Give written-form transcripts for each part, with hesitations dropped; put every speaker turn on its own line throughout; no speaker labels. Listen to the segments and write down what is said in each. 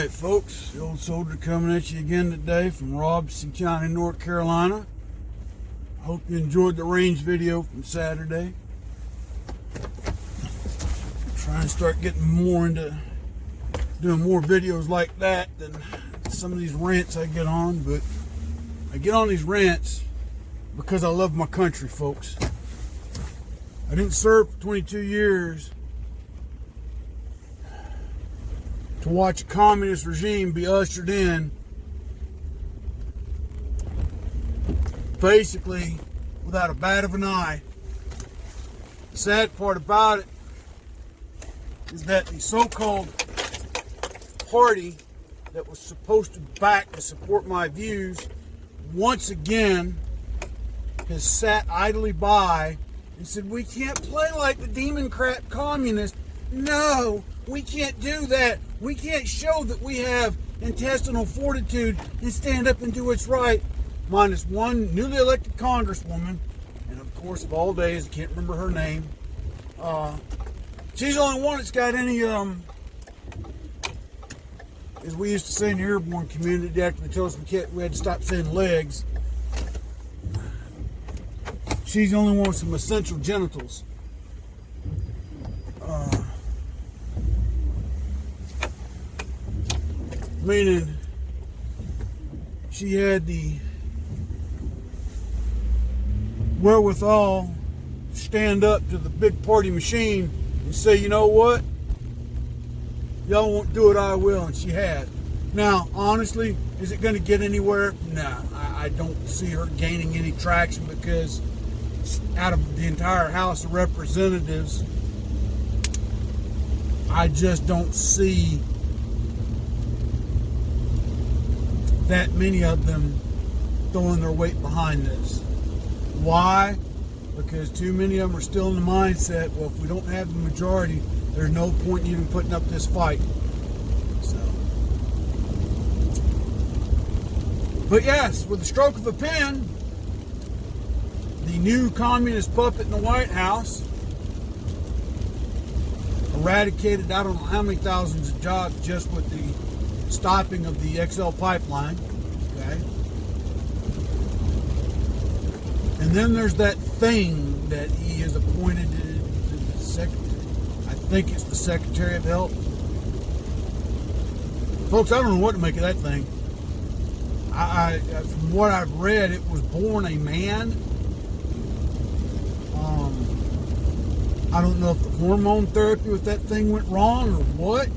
Alright folks, the old soldier coming at you again today from Robeson County, North Carolina. I hope you enjoyed the range video from Saturday. I'm trying to start getting more into doing more videos like that than some of these rants I get on, but I get on these rants because I love my country, folks. I didn't serve for 22 years to watch a communist regime be ushered in basically without a bat of an eye. The sad part about it is that the so-called party that was supposed to back and support my views once again has sat idly by and said, we can't play like the demon crap communists. No, we can't do that. We can't show that we have intestinal fortitude and stand up and do what's right. Minus one newly elected congresswoman, and of course of all days, I can't remember her name. She's the only one that's got any, as we used to say in the airborne community after they told us we had to stop saying legs. She's the only one with some essential genitals. Meaning she had the wherewithal to stand up to the big party machine and say, you know what? Y'all won't do it, I will. And she has. Now, honestly, is it going to get anywhere? No, I don't see her gaining any traction because out of the entire House of Representatives, I just don't see that many of them throwing their weight behind this. Why? Because too many of them are still in the mindset, well, if we don't have the majority, there's no point in even putting up this fight. So, but yes, with the stroke of a pen, the new communist puppet in the White House eradicated I don't know how many thousands of jobs just with the stopping of the XL pipeline. Okay. And then there's that thing that he has appointed to the secretary. I think it's the Secretary of Health. Folks, I don't know what to make of that thing. From what I've read, it was born a man. I don't know if the hormone therapy with that thing went wrong or what.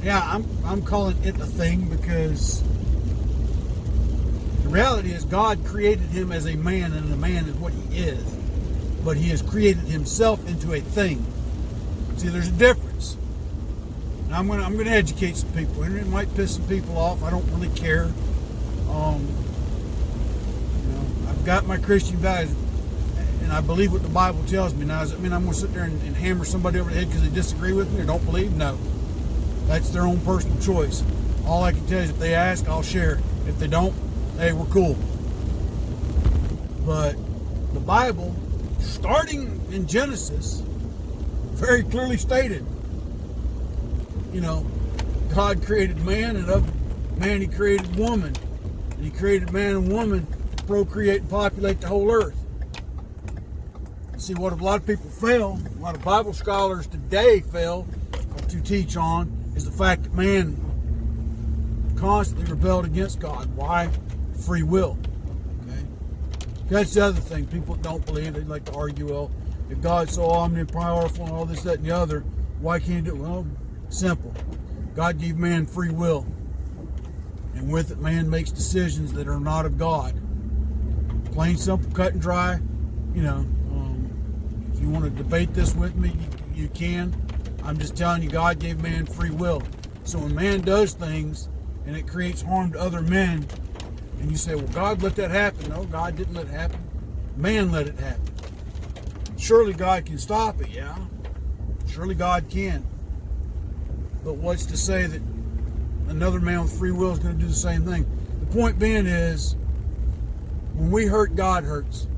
Yeah, I'm calling it a thing because the reality is God created him as a man, and a man is what he is. But he has created himself into a thing. See, there's a difference. Now, I'm gonna educate some people, and it might piss some people off. I don't really care. I've got my Christian values, and I believe what the Bible tells me. Now, does it mean I'm gonna sit there and hammer somebody over the head because they disagree with me or don't believe? No. That's their own personal choice. All I can tell you is if they ask, I'll share. If they don't, hey, we're cool. But the Bible, starting in Genesis, very clearly stated, God created man, and of man he created woman. And he created man and woman to procreate and populate the whole earth. See, what a lot of people fail, a lot of Bible scholars today fail to teach on, is the fact that man constantly rebelled against God. Why? Free will. Okay? That's the other thing. People don't believe. They like to argue, well, if God's so omnipowerful and all this, that, and the other, why can't he do it? Well, simple. God gave man free will. And with it, man makes decisions that are not of God. Plain, simple, cut and dry. If you want to debate this with me, you can. I'm just telling you, God gave man free will. So when man does things and it creates harm to other men, and you say, well, God let that happen. No, God didn't let it happen. Man let it happen. Surely God can stop it, yeah. Surely God can. But what's to say that another man with free will is going to do the same thing? The point being is, when we hurt, God hurts.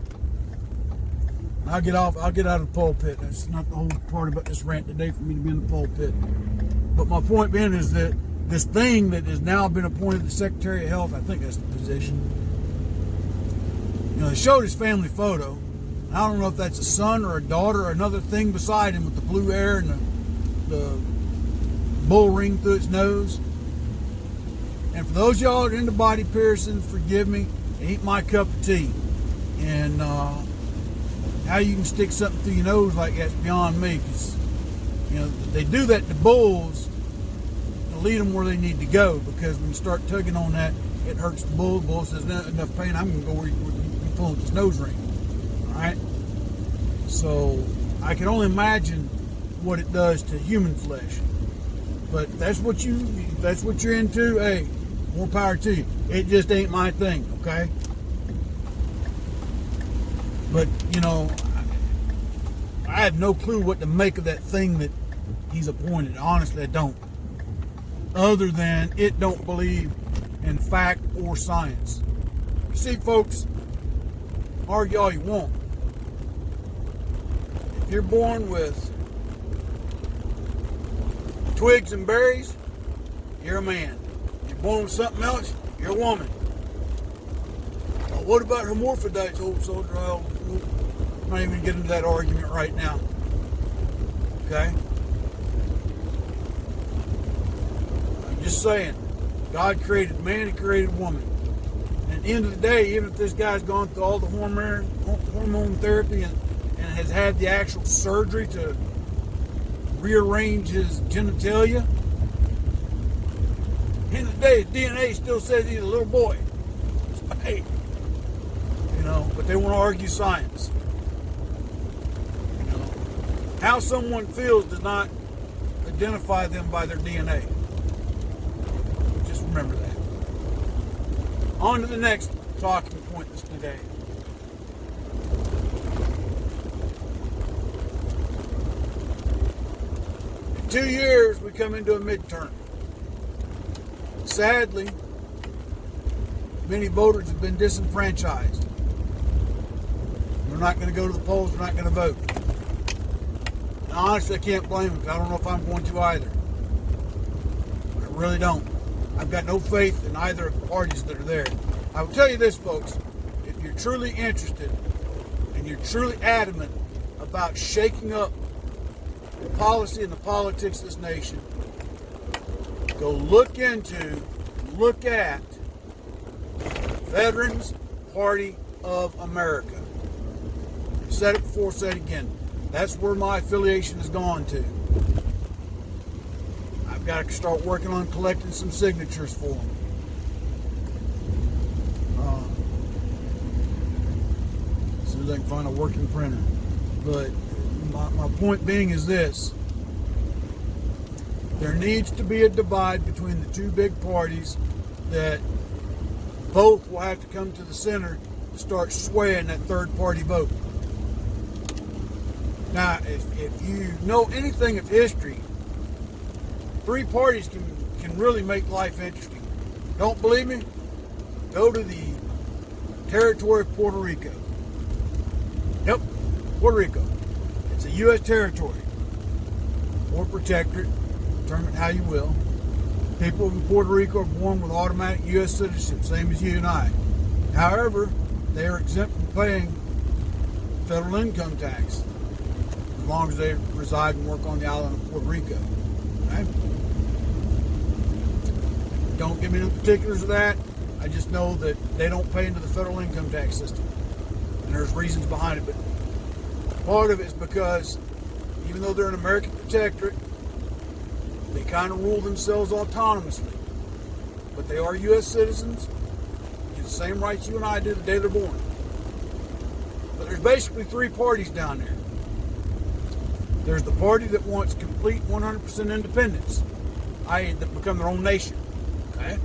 I'll get out of the pulpit. That's not the whole part about this rant today for me to be in the pulpit. But my point being is that this thing that has now been appointed the Secretary of Health, I think that's the position. You know, they showed his family photo. I don't know if that's a son or a daughter or another thing beside him with the blue hair and the bull ring through its nose. And for those of y'all that are into body piercings, forgive me, it ain't my cup of tea. And how you can stick something through your nose like that's beyond me. Because, you know, they do that to bulls to lead them where they need to go. Because when you start tugging on that, it hurts the bull. The bull says, "No, enough pain, I'm going to go where you're pulling this nose ring." All right? So I can only imagine what it does to human flesh. But that's what you're into. Hey, more power to you. It just ain't my thing, okay? But you know, I have no clue what to make of that thing that he's appointed. Honestly, I don't. Other than it don't believe in fact or science. You see, folks, argue all you want. If you're born with twigs and berries, you're a man. If you're born with something else, you're a woman. Well, what about hermaphrodites, old soldier? I'm not even going to get into that argument right now. Okay? I'm just saying, God created man, He created woman. And at the end of the day, even if this guy's gone through all the hormone therapy and has had the actual surgery to rearrange his genitalia, at the end of the day, his DNA still says he's a little boy. Hey, you know, but they want to argue science. You know, how someone feels does not identify them by their DNA. Just remember that. On to the next talking point this today. In 2 years, we come into a midterm. Sadly, many voters have been disenfranchised. They're not going to go to the polls. They're not going to vote. Now, honestly, I can't blame them. I don't know if I'm going to either. I really don't. I've got no faith in either of the parties that are there. I will tell you this, folks. If you're truly interested and you're truly adamant about shaking up the policy and the politics of this nation, go look at Veterans Party of America. I've said it before, said it again. That's where my affiliation has gone to. I've got to start working on collecting some signatures for them. As soon as I can find a working printer. But my point being is this. There needs to be a divide between the two big parties that both will have to come to the center to start swaying that third party vote. Now, if you know anything of history, three parties can really make life interesting. Don't believe me? Go to the territory of Puerto Rico. Yep, Puerto Rico. It's a U.S. territory or protectorate. Term it how you will. People in Puerto Rico are born with automatic U.S. citizenship, same as you and I. However, they are exempt from paying federal income tax as long as they reside and work on the island of Puerto Rico. Okay? Don't give me the particulars of that. I just know that they don't pay into the federal income tax system. And there's reasons behind it. But part of it is because even though they're an American protectorate, they kind of rule themselves autonomously. But they are U.S. citizens. Get the same rights you and I do the day they're born. But there's basically three parties down there. There's the party that wants complete 100% independence, i.e. that become their own nation. Okay?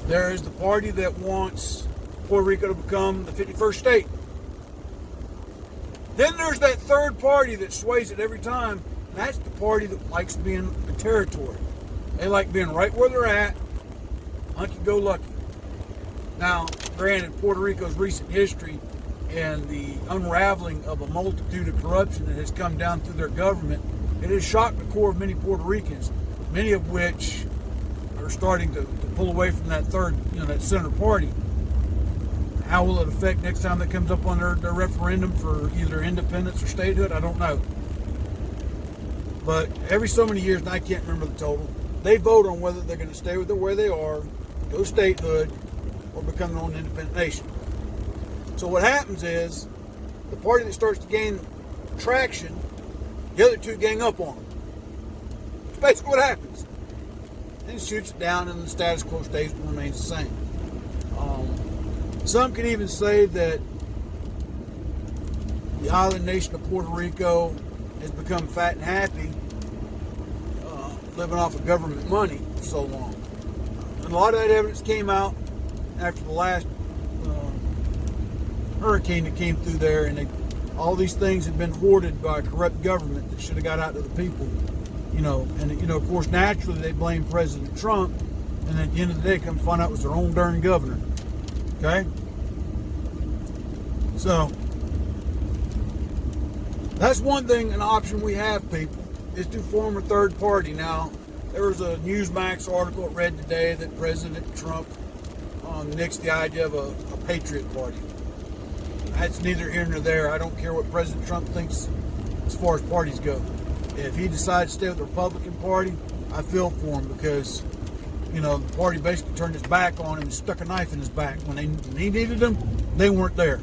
There is the party that wants Puerto Rico to become the 51st state. Then there's that third party that sways it every time. That's the party that likes being a territory. They like being right where they're at, hunky-go-lucky. Now, granted, Puerto Rico's recent history and the unraveling of a multitude of corruption that has come down through their government, it has shocked the core of many Puerto Ricans. many of which are starting to pull away from that third, that center party. How will it affect next time that comes up on their referendum for either independence or statehood? I don't know. But every so many years, and I can't remember the total, they vote on whether they're going to stay with the way they are, go statehood, or become their own independent nation. So what happens is, the party that starts to gain traction, the other two gang up on them. That's basically what happens. And shoots it down, and the status quo stays and remains the same. Some can even say that the island nation of Puerto Rico has become fat and happy, living off of government money for so long. And a lot of that evidence came out after the last hurricane that came through there, and all these things have been hoarded by a corrupt government that should have got out to the people. And of course, naturally they blame President Trump, and at the end of the day, come find out it was their own darn governor. Okay? So, that's one thing, an option we have, people, is to form a third party. Now, there was a Newsmax article I read today that President Trump nixed the idea of a Patriot Party. That's neither here nor there. I don't care what President Trump thinks as far as parties go. If he decides to stay with the Republican Party, I feel for him, because the party basically turned its back on him and stuck a knife in his back. When he needed them, they weren't there.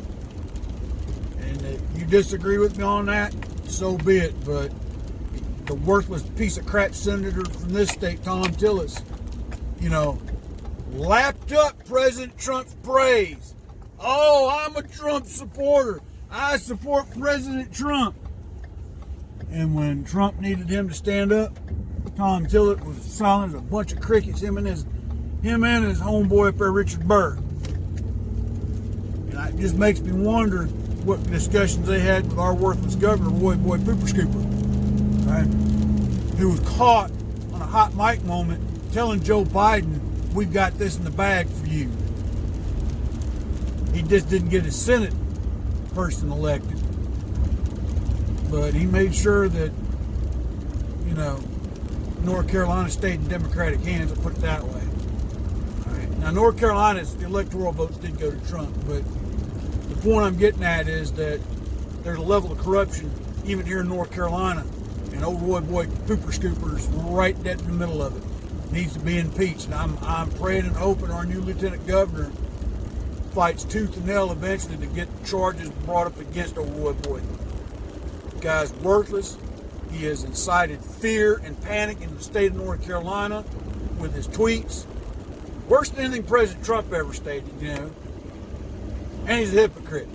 And if you disagree with me on that, so be it. But the worthless piece of crap senator from this state, Tom Tillis, lapped up President Trump's praise. Oh, I'm a Trump supporter. I support President Trump. And when Trump needed him to stand up, Tom Tillis was silent as a bunch of crickets, him and his homeboy up there, Richard Burr. And it just makes me wonder what discussions they had with our worthless governor, Roy Boy Pooper Scooper, right? Who was caught on a hot mic moment telling Joe Biden, we've got this in the bag for you. He just didn't get his Senate person elected. But he made sure that, North Carolina stayed in Democratic hands, I'll put it that way. All right. Now, North Carolina's, the electoral votes did go to Trump, but the point I'm getting at is that there's a level of corruption, even here in North Carolina, and old Roy Boy Pooper Scooper's right dead in the middle of it. Needs to be impeached. And I'm praying and hoping our new lieutenant governor fights tooth and nail eventually to get charges brought up against old Roy Boy. The guy's worthless. He has incited fear and panic in the state of North Carolina with his tweets. Worse than anything President Trump ever stated, And he's a hypocrite.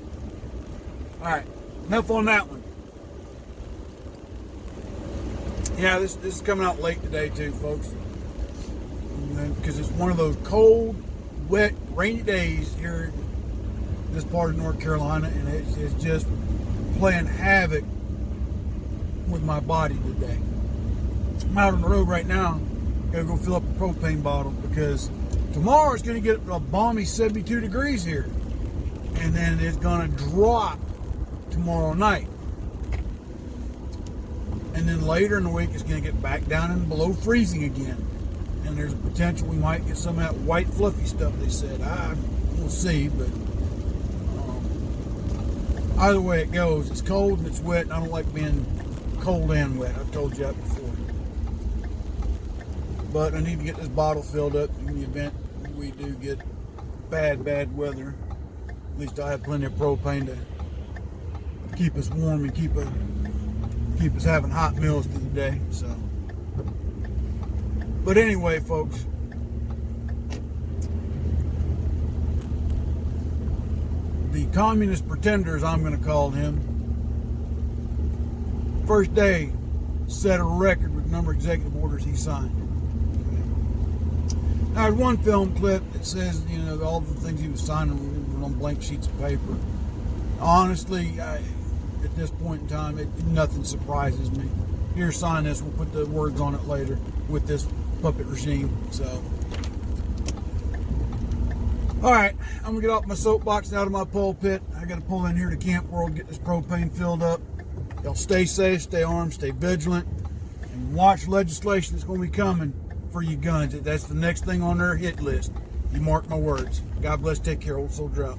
All right, enough on that one. Yeah, this is coming out late today too, folks. Because it's one of those cold, wet, rainy days here in this part of North Carolina, and it's just playing havoc with my body today. I'm out on the road right now. Gotta go fill up a propane bottle, because tomorrow it's gonna get a balmy 72 degrees here, and then it's gonna drop tomorrow night, and then later in the week it's gonna get back down and below freezing again. And there's a potential we might get some of that white fluffy stuff they said. We'll see, but either way it goes, it's cold and it's wet, and I don't like being cold and wet. I've told you that before. But I need to get this bottle filled up in the event we do get bad weather. At least I have plenty of propane to keep us warm and keep us having hot meals through the day. So, but anyway, folks, the communist pretender, as I'm going to call him, first day set a record with the number of executive orders he signed. Now, there's one film clip that says, all the things he was signing were on blank sheets of paper. Honestly, at this point in time, nothing surprises me. Here, sign this. We'll put the words on it later with this puppet regime. So, all right, I'm gonna get off my soapbox and out of my pulpit. I got to pull in here to Camp World, get this propane filled up. Y'all stay safe, stay armed, stay vigilant, and watch legislation that's going to be coming for your guns. That's the next thing on their hit list. You mark my words. God bless. Take care. Old soldier out.